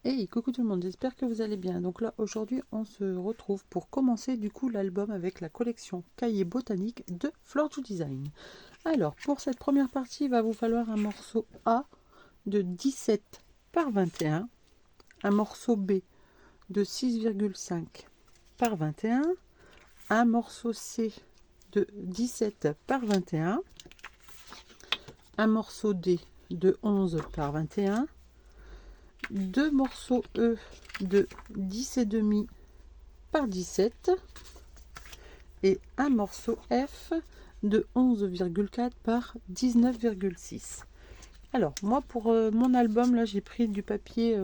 Hey, coucou tout le monde, j'espère que vous allez bien. Donc là, aujourd'hui, on se retrouve pour commencer du coup l'album avec la collection Cahiers botaniques de Flore du Design. Alors, pour cette première partie, il va vous falloir un morceau A de 17 par 21, un morceau B de 6,5 par 21, un morceau C de 17 par 21, un morceau D de 11 par 21, deux morceaux E de 10,5 par 17 et un morceau F de 11,4 par 19,6. Alors moi pour mon album là j'ai pris du papier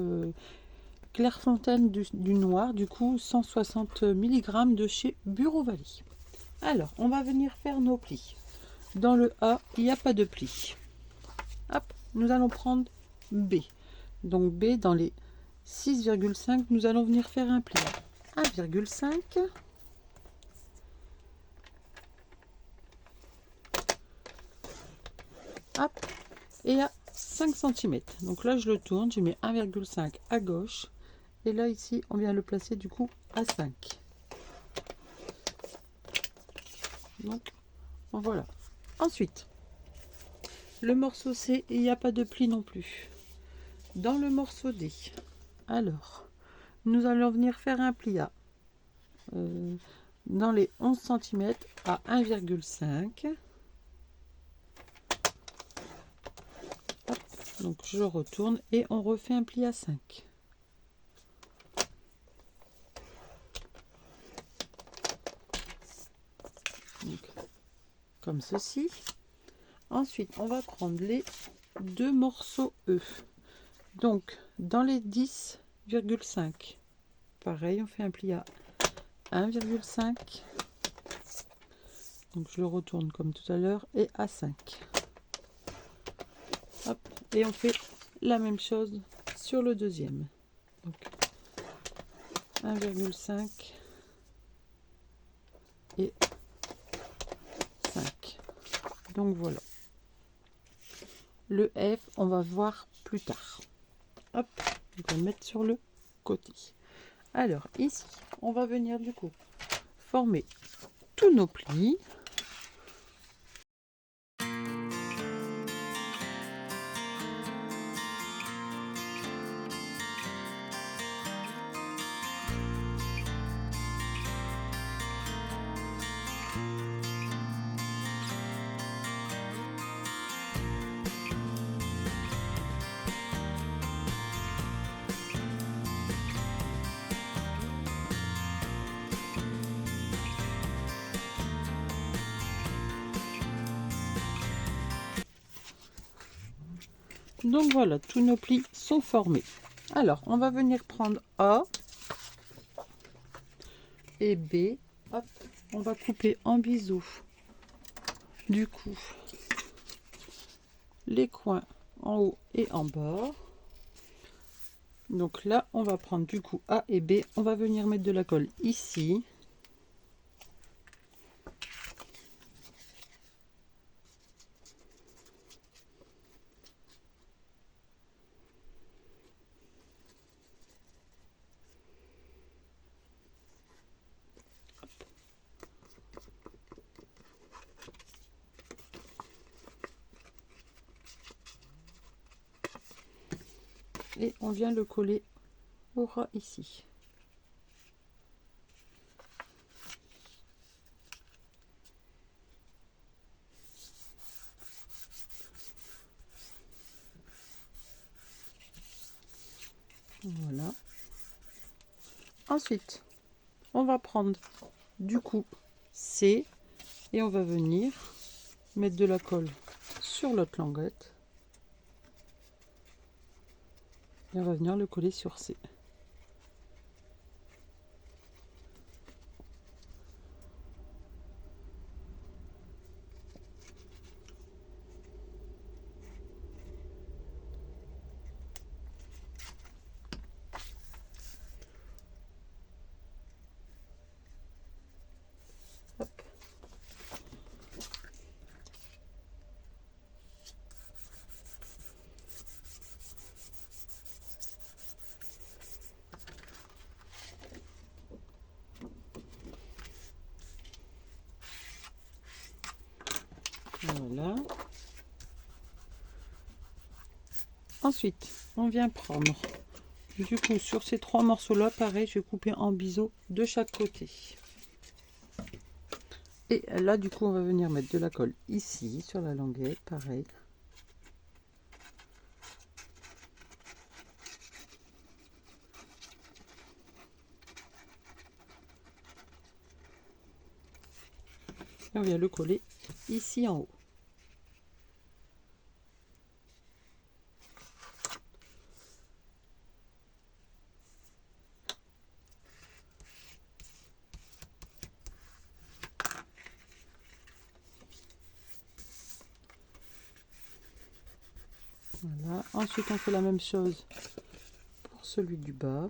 Clairefontaine du noir, du coup 160 mg de chez Bureau Valley. Alors on va venir faire nos plis. Dans le A il n'y a pas de pli. Hop, nous allons prendre B. Donc B dans les 6,5 nous allons venir faire un pli. 1,5, hop, et à 5 cm. Donc là je le tourne, je mets 1,5 à gauche et là ici on vient le placer du coup à 5. Donc voilà. Ensuite le morceau C, il n'y a pas de pli non plus. Dans le morceau D, alors nous allons venir faire un pli à dans les 11 cm à 1,5. Donc je retourne et on refait un pli à 5. Donc, comme ceci. Ensuite, on va prendre les deux morceaux E. Donc, dans les 10,5, pareil, on fait un pli à 1,5. Donc, je le retourne comme tout à l'heure et à 5. Hop, et on fait la même chose sur le deuxième. Donc, 1,5 et 5. Donc, voilà. Le F, on va voir plus tard. Hop, on va le mettre sur le côté. Alors, ici, on va venir du coup former tous nos plis. Donc voilà, tous nos plis sont formés. Alors, on va venir prendre A et B. Hop, on va couper en biseau. Du coup, les coins en haut et en bas. Donc là, on va prendre du coup A et B. On va venir mettre de la colle ici. Et on vient le coller au ras ici. Voilà. Ensuite, on va prendre du coup C et on va venir mettre de la colle sur l'autre languette. Et on va venir le coller sur C. Hop. Voilà. Ensuite, on vient prendre, du coup, sur ces 3 morceaux-là, pareil, je vais couper en biseau de chaque côté. Et là, du coup, on va venir mettre de la colle ici, sur la languette, pareil. Et on vient le coller ici en haut. Voilà. Ensuite, on fait la même chose pour celui du bas.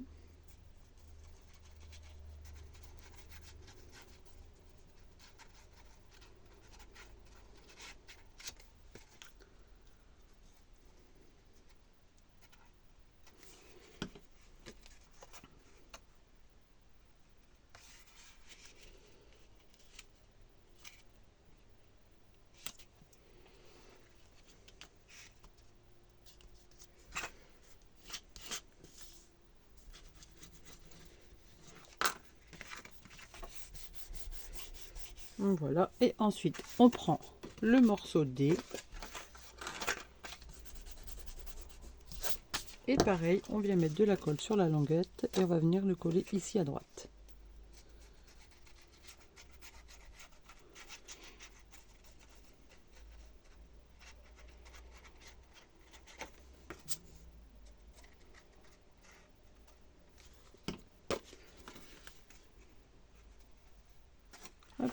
Voilà, et ensuite on prend le morceau D et pareil, on vient mettre de la colle sur la languette et on va venir le coller ici à droite. Hop.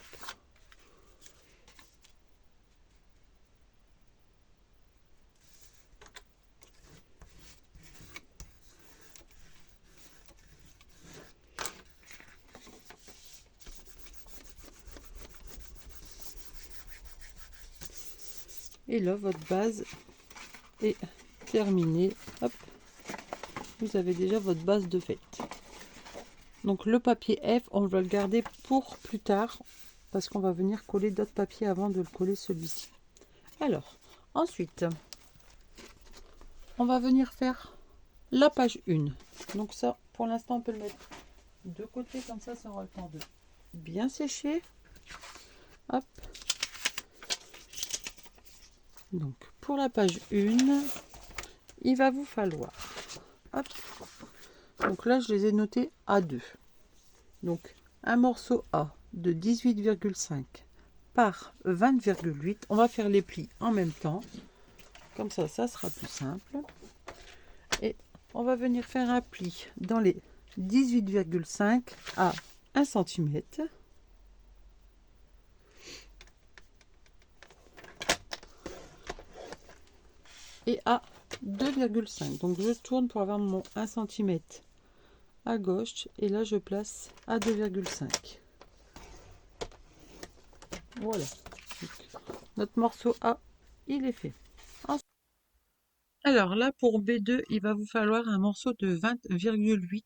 Et là, votre base est terminée. Hop. Vous avez déjà votre base de fait. Donc le papier F, on va le garder pour plus tard parce qu'on va venir coller d'autres papiers avant de le coller celui-ci. Alors, ensuite, on va venir faire la page 1. Donc ça, pour l'instant, on peut le mettre de côté, comme ça aura le temps de bien sécher. Hop. Donc pour la page 1, il va vous falloir, hop. Donc là je les ai notés A2. Donc un morceau A de 18,5 par 20,8. On va faire les plis en même temps. Comme ça sera plus simple. Et on va venir faire un pli dans les 18,5 à 1 cm. Et à 2,5. Donc je tourne pour avoir mon 1 cm à gauche et là je place à 2,5. Voilà. Donc, notre morceau A, il est fait. Alors là pour B2, il va vous falloir un morceau de 20,8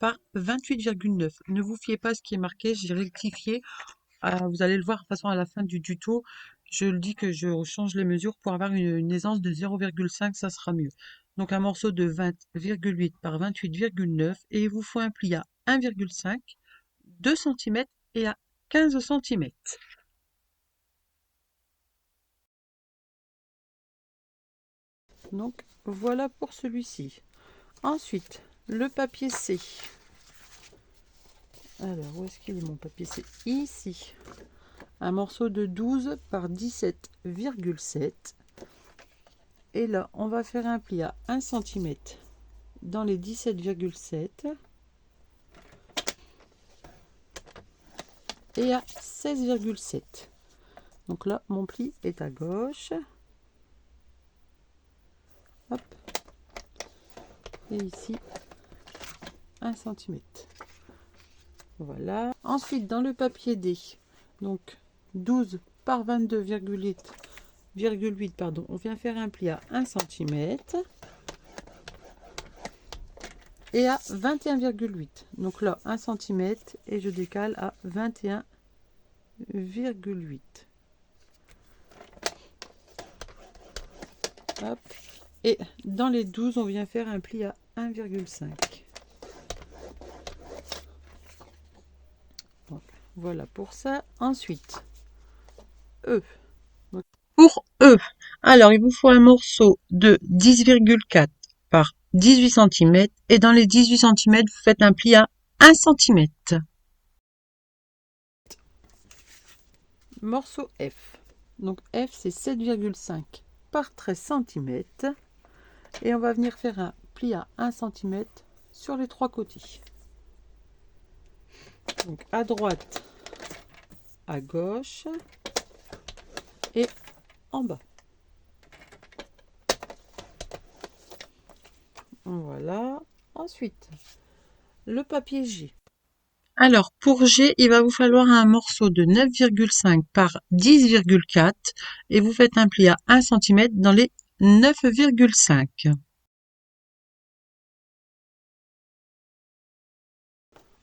par 28,9. Ne vous fiez pas à ce qui est marqué, j'ai rectifié. Vous allez le voir de toute façon à la fin du tuto. Je le dis que je change les mesures pour avoir une aisance de 0,5, ça sera mieux. Donc un morceau de 20,8 par 28,9 et il vous faut un pli à 1,5, 2 cm et à 15 cm. Donc voilà pour celui-ci. Ensuite, le papier C. Alors, où est-ce qu'il est mon papier C? Ici. Un morceau de 12 par 17,7. Et là, on va faire un pli à 1 cm dans les 17,7 et à 16,7. Donc là, mon pli est à gauche. Hop. Et ici, 1 cm. Voilà. Ensuite, dans le papier D, donc 12 par 22,8, pardon, on vient faire un pli à 1 cm et à 21,8. Donc là, 1 cm et je décale à 21,8. Hop. Et dans les 12, on vient faire un pli à 1,5. Voilà pour ça. Ensuite, E. Pour E, alors il vous faut un morceau de 10,4 par 18 cm et dans les 18 cm, vous faites un pli à 1 cm. Morceau F. Donc F, c'est 7,5 par 13 cm. Et on va venir faire un pli à 1 cm sur les trois côtés. Donc à droite, à gauche et en bas. Voilà. Ensuite, le papier G. Alors, pour G, il va vous falloir un morceau de 9,5 par 10,4 et vous faites un pli à 1 cm dans les 9,5.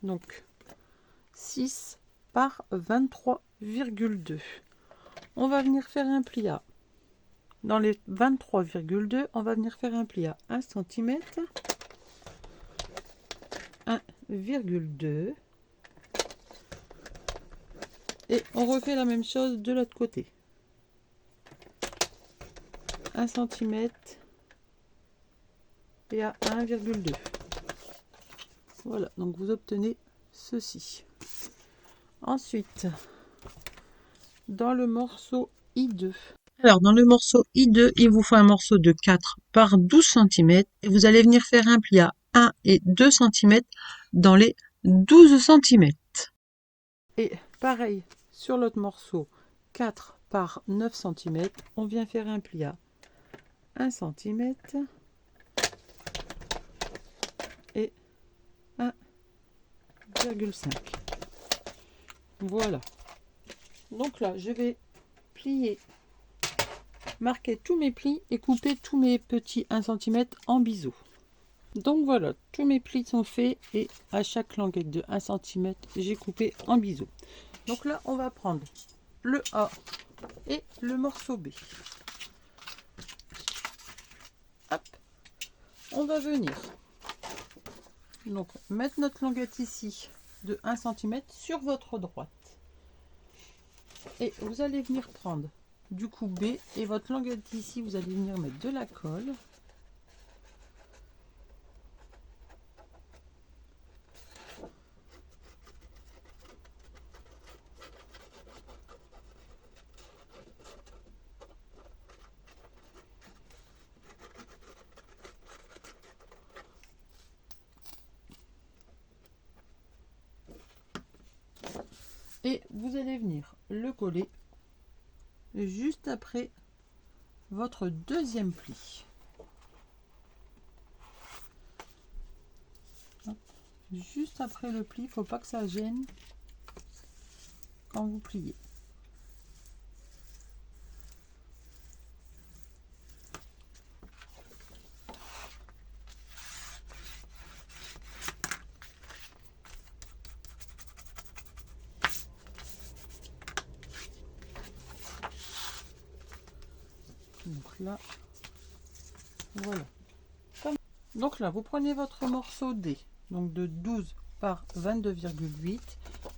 Donc, 6 par 23,2. On va venir faire un pli à. Dans les 23,2, on va venir faire un pli à 1 cm, 1,2 et on refait la même chose de l'autre côté. 1 cm et à 1,2. Voilà, donc vous obtenez ceci. Ensuite, dans le morceau I2. Alors, dans le morceau I2, il vous faut un morceau de 4 par 12 cm et vous allez venir faire un pli à 1 et 2 cm dans les 12 cm. Et pareil, sur l'autre morceau, 4 par 9 cm, on vient faire un pli à 1 cm et 1,5. Voilà. Donc là, je vais plier, marquer tous mes plis et couper tous mes petits 1 cm en biseau. Donc voilà, tous mes plis sont faits et à chaque languette de 1 cm, j'ai coupé en biseau. Donc là, on va prendre le A et le morceau B. Hop, on va venir donc mettre notre languette ici de 1 cm sur votre droite. Et vous allez venir prendre du coup B et votre languette ici, vous allez venir mettre de la colle. Et vous allez venir le coller juste après votre deuxième pli. Juste après le pli, il ne faut pas que ça gêne quand vous pliez. Donc là, voilà. Donc là, vous prenez votre morceau D, donc de 12 par 22,8.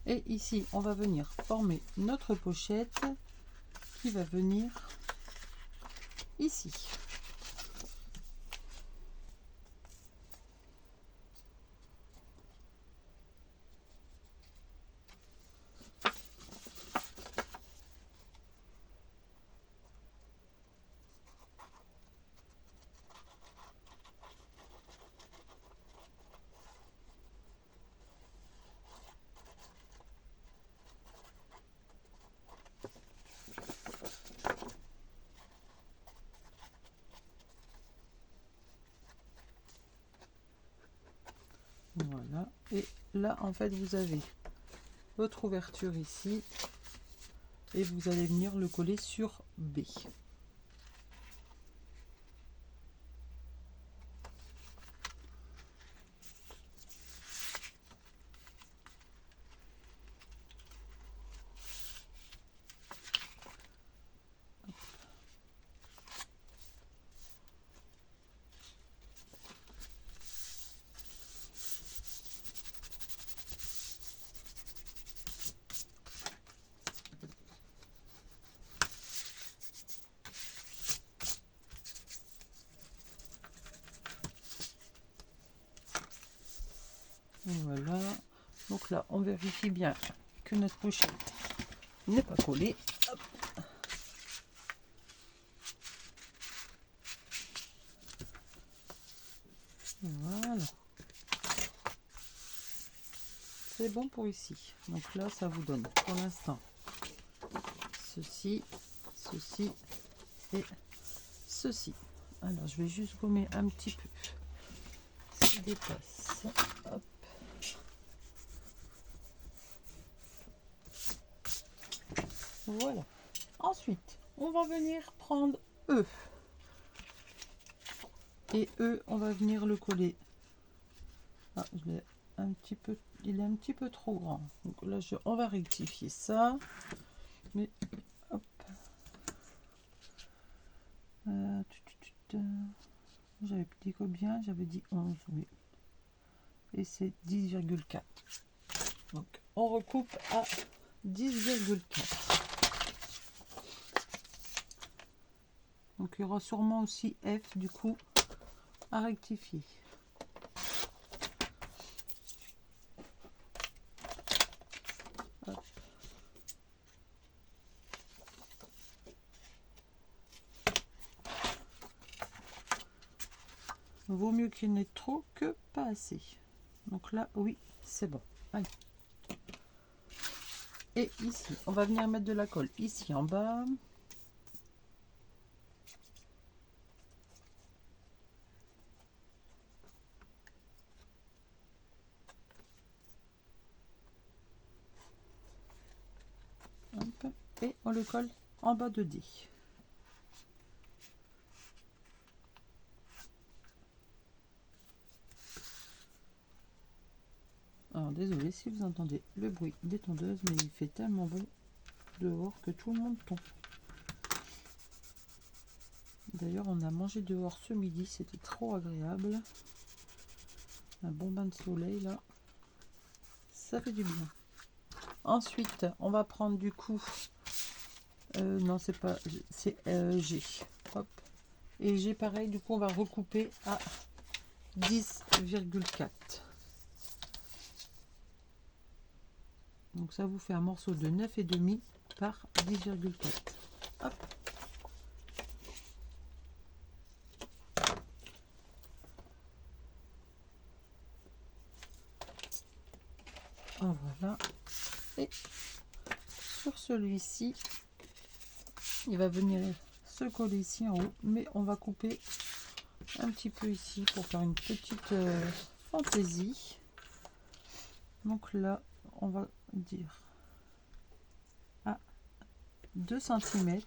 Et ici, on va venir former notre pochette qui va venir ici. Voilà. Et là, en fait, vous avez votre ouverture ici. Et vous allez venir le coller sur B. Voilà. Donc là, on vérifie bien que notre pochette n'est pas collée. Hop. Voilà. C'est bon pour ici. Donc là, ça vous donne pour l'instant ceci, ceci et ceci. Alors, je vais juste gommer un petit peu ce qui dépasse. Hop. Voilà. Ensuite, on va venir prendre E. Et E, on va venir le coller. Ah, je l'ai un petit peu, il est un petit peu trop grand. Donc là, on va rectifier ça. Mais hop. J'avais dit combien? J'avais dit 11, oui. Et c'est 10,4. Donc on recoupe à 10,4. Donc il y aura sûrement aussi F du coup à rectifier. Hop. Vaut mieux qu'il n'y ait trop que pas assez. Donc là, oui, c'est bon. Allez. Et ici, on va venir mettre de la colle ici en bas. Hop. Et on le colle en bas de D. Alors désolé si vous entendez le bruit des tondeuses, mais il fait tellement beau dehors que tout le monde tombe. D'ailleurs, on a mangé dehors ce midi, c'était trop agréable. Un bon bain de soleil là, ça fait du bien. Ensuite, on va prendre du coup, non c'est pas, c'est G. Hop. Et G pareil, du coup on va recouper à 10,4. Donc ça vous fait un morceau de 9,5 par 10,4. Hop. Voilà. Et sur celui-ci, il va venir se coller ici en haut, mais on va couper un petit peu ici pour faire une petite fantaisie. Donc là, on va dire à 2 cm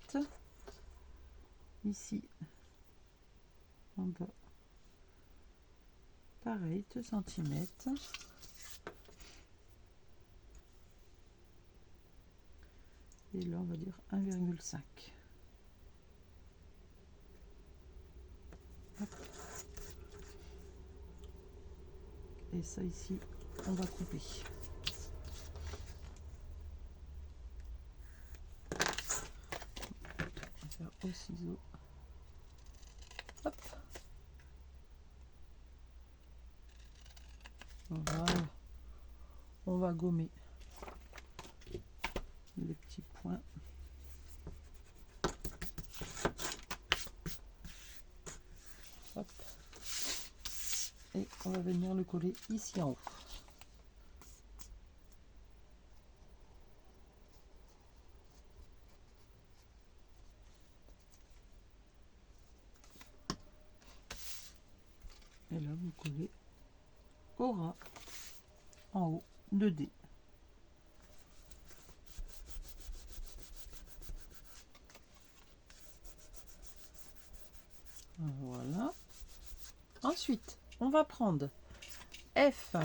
ici en bas. Pareil, 2 cm. Et là, on va dire 1,5. Et ça ici, on va couper. On va faire au ciseau. Hop. Voilà. On va gommer les petits points. Hop. Et on va venir le coller ici en haut. Et là, vous collez au ras en haut de D. Voilà. Ensuite, on va prendre F.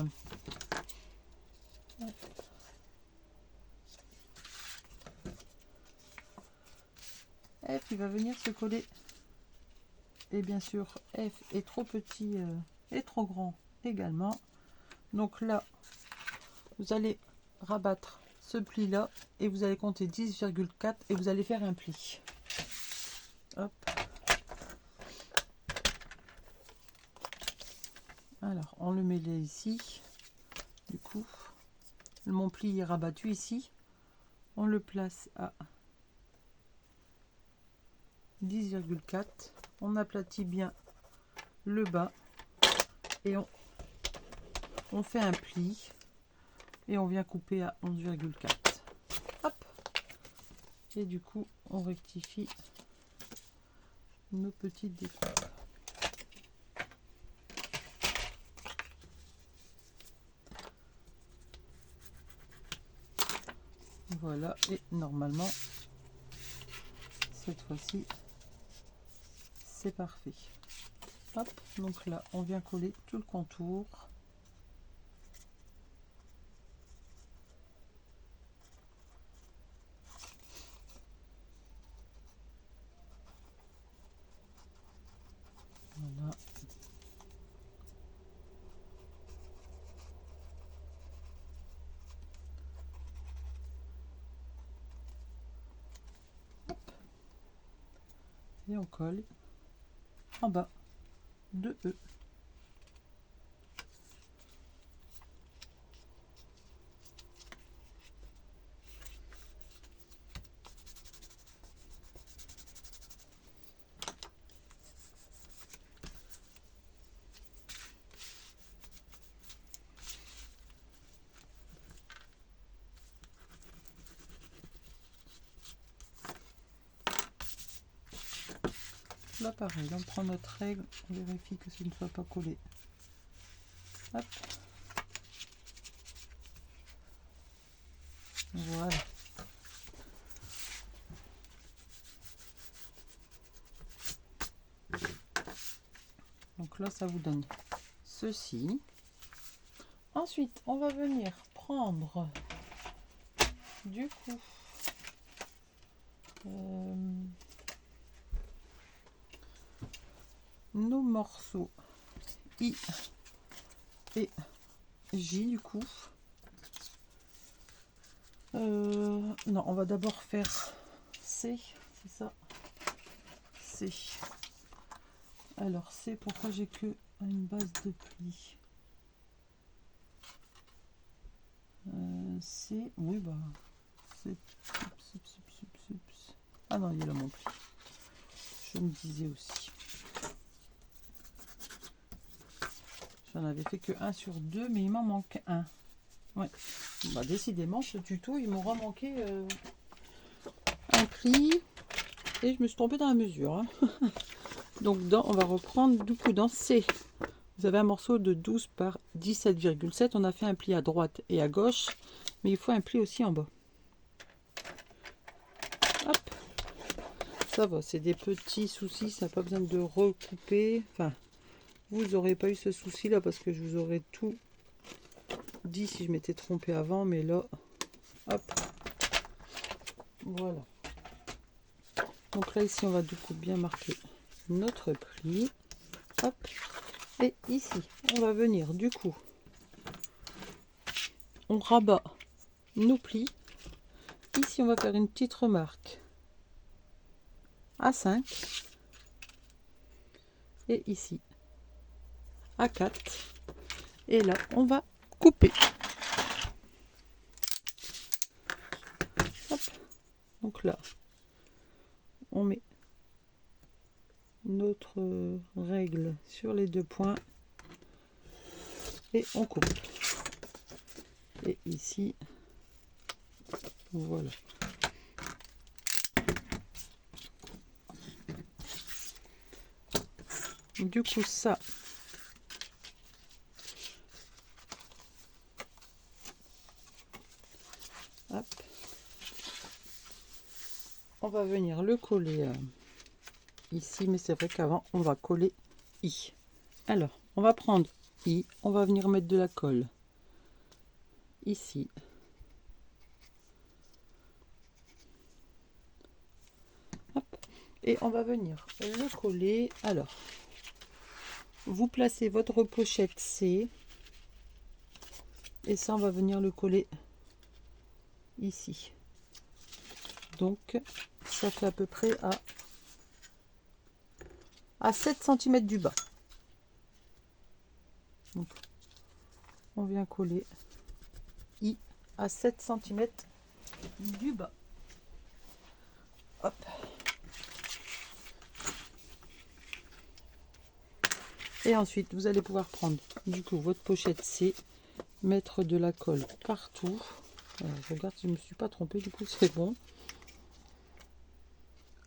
F, il va venir se coller. Et bien sûr, F est trop petit et trop grand également. Donc là, vous allez rabattre ce pli là et vous allez compter 10,4 et vous allez faire un pli. Hop. Alors, on le met là ici. Du coup, mon pli est rabattu ici. On le place à 10,4. On aplatit bien le bas et on fait un pli et on vient couper à 11,4. Hop. Et du coup, on rectifie nos petites découpes. Voilà, et normalement, cette fois-ci, c'est parfait. Hop, donc là, on vient coller tout le contour. Voilà. Et on colle en bas de E. Là pareil, on prend notre règle, on vérifie que ce ne soit pas collé. Hop. Voilà. Donc là, ça vous donne ceci. Ensuite, on va venir prendre du coup nos morceaux I et J du coup. Non, on va d'abord faire C, c'est ça. C. Alors C, pourquoi j'ai que une base de pli. C, oui bah c'est. Ah non, il est là mon pli. Je me disais aussi. J'en avais fait que 1 sur 2, mais il m'en manque un. Ouais. Bah, décidément, ce tuto, il m'aura manqué un pli. Et je me suis trompée dans la mesure. Hein. Donc, on va reprendre du coup dans C. Vous avez un morceau de 12 par 17,7. On a fait un pli à droite et à gauche. Mais il faut un pli aussi en bas. Hop. Ça va, c'est des petits soucis. Ça n'a pas besoin de recouper. Enfin, vous n'aurez pas eu ce souci là parce que je vous aurais tout dit si je m'étais trompée avant. Mais là, hop. Voilà. Donc là, ici, on va du coup bien marquer notre pli. Hop. Et ici, on va venir du coup, on rabat nos plis. Ici, on va faire une petite remarque à 5. Et ici, à 4. Et là, on va couper. Hop. Donc là, on met notre règle sur les 2 points. Et on coupe. Et ici, voilà. Du coup, ça, hop, on va venir le coller ici, mais c'est vrai qu'avant, on va coller I. Alors, on va prendre I, on va venir mettre de la colle ici. Hop, et on va venir le coller. Alors, vous placez votre pochette C et ça, on va venir le coller ici. Donc, ça fait à peu près à 7 cm du bas. Donc, on vient coller I à 7 cm du bas. Hop. Et ensuite, vous allez pouvoir prendre du coup votre pochette C, mettre de la colle partout. Alors, je regarde si je ne me suis pas trompée, du coup c'est bon.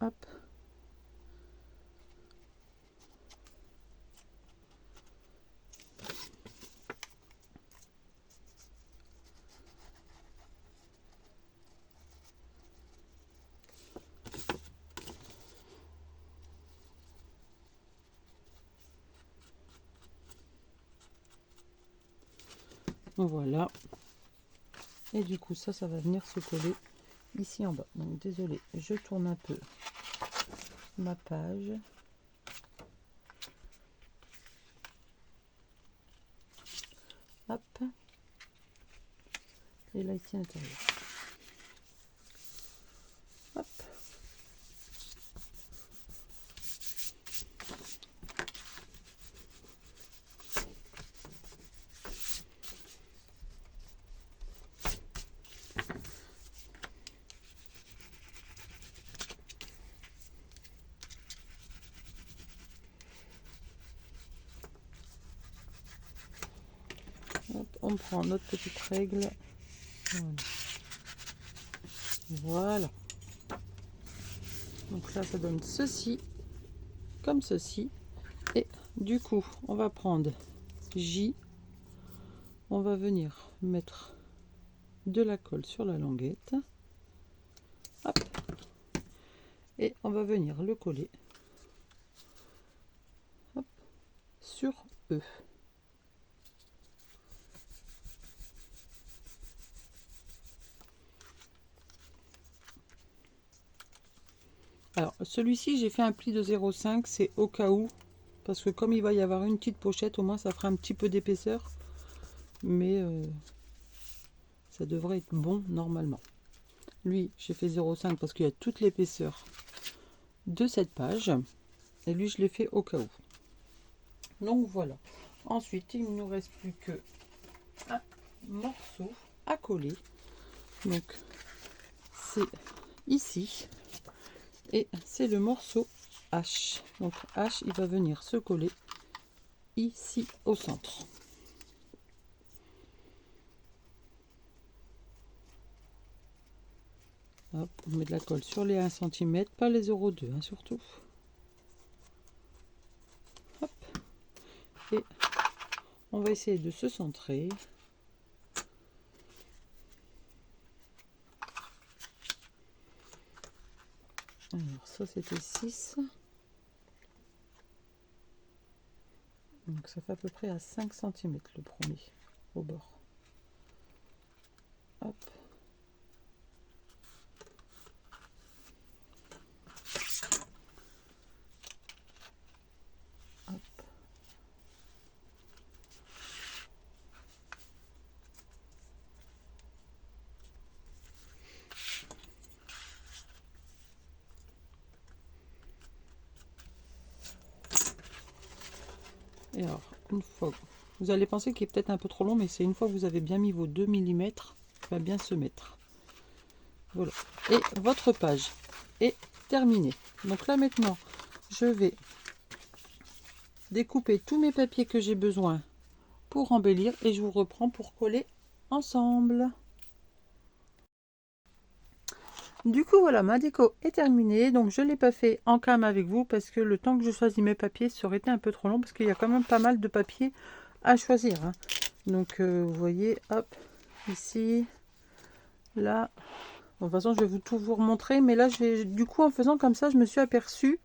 Hop. Voilà. Et du coup, ça va venir se coller ici en bas. Donc, désolé, je tourne un peu ma page. Hop. Et là, ici à l'intérieur. Hop. Hop, on prend notre petite règle. Voilà. Donc là, ça donne ceci, comme ceci. Et du coup, on va prendre J. On va venir mettre de la colle sur la languette. Hop. Et on va venir le coller. Hop, sur E. Alors, celui-ci, j'ai fait un pli de 0,5, c'est au cas où, parce que comme il va y avoir une petite pochette, au moins ça fera un petit peu d'épaisseur, mais ça devrait être bon normalement. Lui, j'ai fait 0,5 parce qu'il y a toute l'épaisseur de cette page, et lui, je l'ai fait au cas où. Donc voilà. Ensuite, il ne nous reste plus que un morceau à coller. Donc, c'est ici. Et c'est le morceau H. Donc H, il va venir se coller ici au centre. Hop, on met de la colle sur les 1 cm, pas les 0,2 hein, surtout. Hop. Et on va essayer de se centrer. Alors ça c'était 6. Donc ça fait à peu près à 5 cm le premier au bord. Hop. Hop. Et alors, une fois, vous allez penser qu'il est peut-être un peu trop long, mais c'est une fois que vous avez bien mis vos 2 mm, il va bien se mettre. Voilà. Et votre page est terminée. Donc là maintenant, je vais découper tous mes papiers que j'ai besoin pour embellir et je vous reprends pour coller ensemble. Du coup voilà, ma déco est terminée. Donc je ne l'ai pas fait en cam avec vous parce que le temps que je choisis mes papiers, ça aurait été un peu trop long parce qu'il y a quand même pas mal de papiers à choisir, hein. Donc vous voyez, hop, ici, là. Bon, de toute façon, je vais tout vous remontrer, mais là, du coup, en faisant comme ça, je me suis aperçue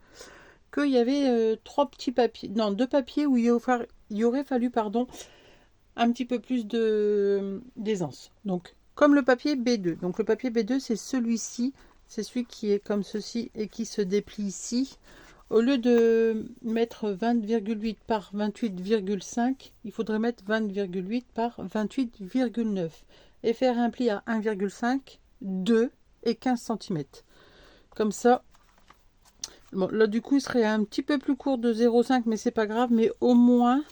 qu'il y avait 3 petits papiers, non, 2 papiers où il aurait fallu, pardon, un petit peu plus d'aisance. Donc, comme le papier B2. Donc, le papier B2, c'est celui-ci. C'est celui qui est comme ceci et qui se déplie ici. Au lieu de mettre 20,8 par 28,5, il faudrait mettre 20,8 par 28,9 et faire un pli à 1,5, 2 et 15 cm. Comme ça, bon, là du coup il serait un petit peu plus court de 0,5, mais c'est pas grave. Mais au moins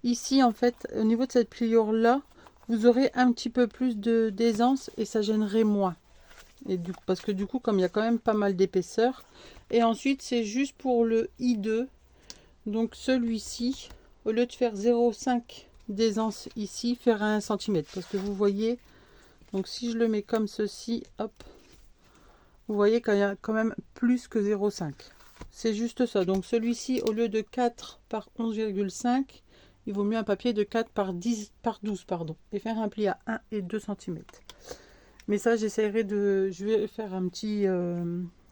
ici en fait, au niveau de cette pliure là, vous aurez un petit peu plus d'aisance et ça gênerait moins. Et parce que du coup, comme il y a quand même pas mal d'épaisseur. Et ensuite, c'est juste pour le I2. Donc celui-ci, au lieu de faire 0,5 d'aisance ici, faire 1 cm. Parce que vous voyez, donc si je le mets comme ceci, hop, vous voyez qu'il y a quand même plus que 0,5. C'est juste ça. Donc celui-ci, au lieu de 4 par 11,5, il vaut mieux un papier de 4 par 10 par 12, pardon. Et faire un pli à 1 et 2 cm. Mais ça, j'essaierai de... Je vais faire un petit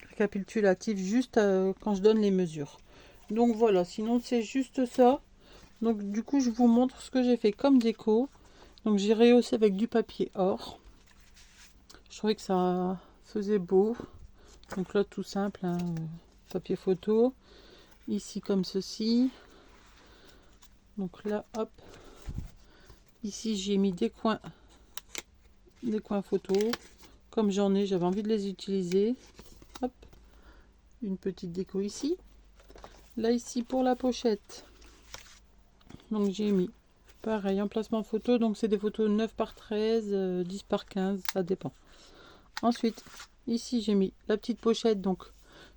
récapitulatif juste quand je donne les mesures. Donc voilà, sinon c'est juste ça. Donc du coup, je vous montre ce que j'ai fait comme déco. Donc j'ai rehaussé avec du papier or. Je trouvais que ça faisait beau. Donc là, tout simple, hein, papier photo. Ici comme ceci. Donc là, hop. Ici, j'ai mis des coins photo. Comme j'en ai, j'avais envie de les utiliser. Hop. Une petite déco ici. Là, ici, pour la pochette. Donc j'ai mis pareil emplacement photo. Donc c'est des photos 9 par 13, 10 par 15, ça dépend. Ensuite, ici, j'ai mis la petite pochette. Donc,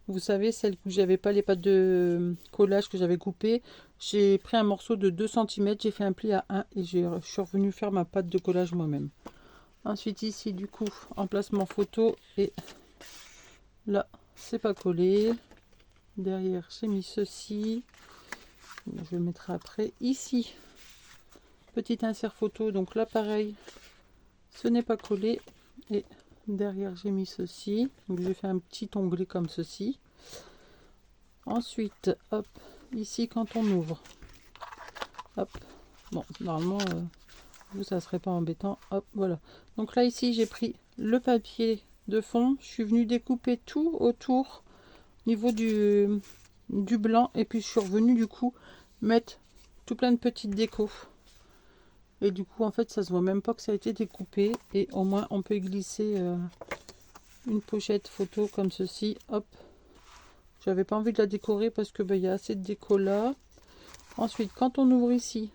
vous savez, celle où j'avais pas les pattes de collage que j'avais coupé. J'ai pris un morceau de 2 cm, j'ai fait un pli à 1 et je suis revenu faire ma patte de collage moi-même. Ensuite, ici, du coup, emplacement photo. Et là, c'est pas collé. Derrière, j'ai mis ceci. Je le mettrai après. Ici, petit insert photo. Donc là, pareil, ce n'est pas collé. Et derrière, j'ai mis ceci. Donc, j'ai fait un petit onglet comme ceci. Ensuite, hop, ici, quand on ouvre, hop, bon, normalement, vous, ça serait pas embêtant. Hop, voilà. Donc là, ici, j'ai pris le papier de fond. Je suis venue découper tout autour, au niveau du blanc. Et puis, je suis revenue, du coup, mettre tout plein de petites décos. Et du coup, en fait, ça se voit même pas que ça a été découpé. Et au moins, on peut glisser une pochette photo comme ceci. Hop. J'avais pas envie de la décorer parce que il y a assez de déco là. Ensuite, quand on ouvre ici,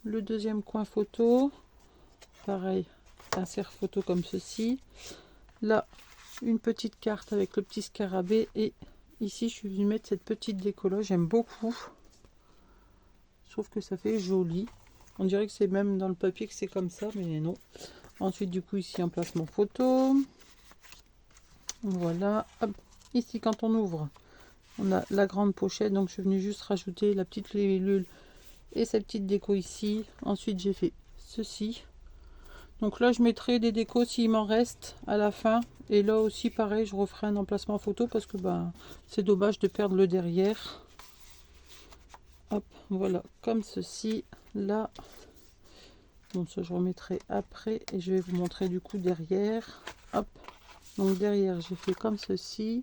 le deuxième coin photo. Pareil, insert photo comme ceci. Là, une petite carte avec le petit scarabée. Et ici, je suis venue mettre cette petite déco là. J'aime beaucoup. Je trouve que ça fait joli. On dirait que c'est même dans le papier que c'est comme ça, mais non. Ensuite, du coup, ici, emplacement photo. Voilà. Hop. Ici, quand on ouvre, on a la grande pochette. Donc, je suis venue juste rajouter la petite libellule et cette petite déco ici. Ensuite, j'ai fait ceci. Donc là, je mettrai des décos s'il m'en reste à la fin. Et là aussi, pareil, je referai un emplacement photo parce que c'est dommage de perdre le derrière. Hop, voilà, comme ceci. Là, bon, ça je remettrai après et je vais vous montrer du coup derrière. Hop, donc derrière, j'ai fait comme ceci.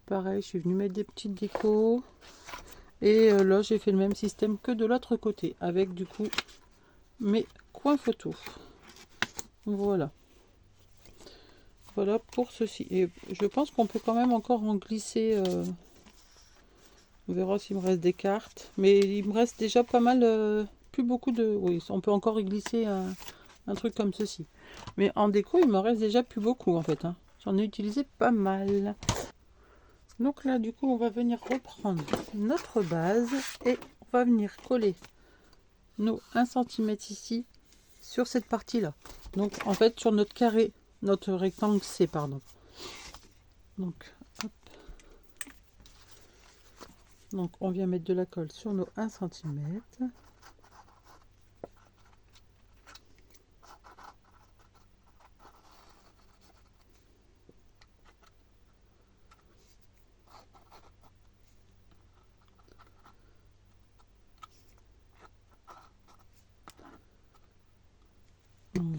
Pareil, je suis venue mettre des petites décos. Et là, j'ai fait le même système que de l'autre côté avec du coup mes coins photo. Voilà. Voilà pour ceci. Et je pense qu'on peut quand même encore en glisser. On verra s'il me reste des cartes. Mais il me reste déjà pas mal. Plus beaucoup de... Oui, on peut encore y glisser un truc comme ceci. Mais en déco, il me reste déjà plus beaucoup en fait. Hein. J'en ai utilisé pas mal. Donc là, du coup, on va venir reprendre notre base. Et on va venir coller nos 1 cm ici sur cette partie-là. Donc en fait, sur notre carré. Notre rectangle C, pardon. Donc, hop. Donc, on vient mettre de la colle sur nos 1 cm.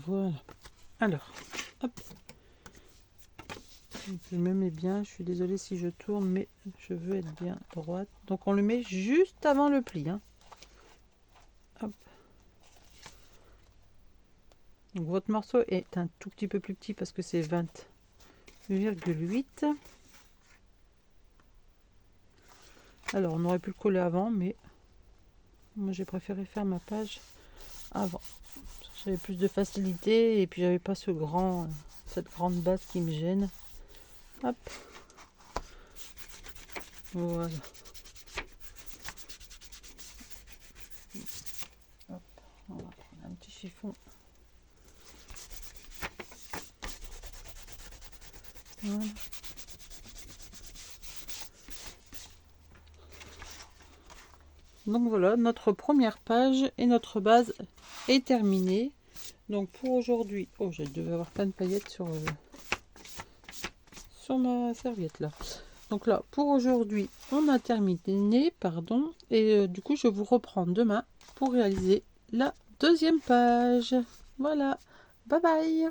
Voilà. Alors, hop. Je me mets bien. Je suis désolée si je tourne, mais je veux être bien droite. Donc, on le met juste avant le pli. Hein. Hop. Donc, votre morceau est un tout petit peu plus petit parce que c'est 20,8. Alors, on aurait pu le coller avant, mais moi, j'ai préféré faire ma page avant. J'avais plus de facilité et puis j'avais pas cette grande base qui me gêne. Hop. Voilà. Hop. On va prendre un petit chiffon. Voilà. Donc voilà, notre première page et notre base est terminée. Donc pour aujourd'hui, oh, je devais avoir plein de paillettes sur ma serviette là. Donc là, pour aujourd'hui, on a terminé, pardon. Et du coup, je vous reprends demain pour réaliser la deuxième page. Voilà, bye bye.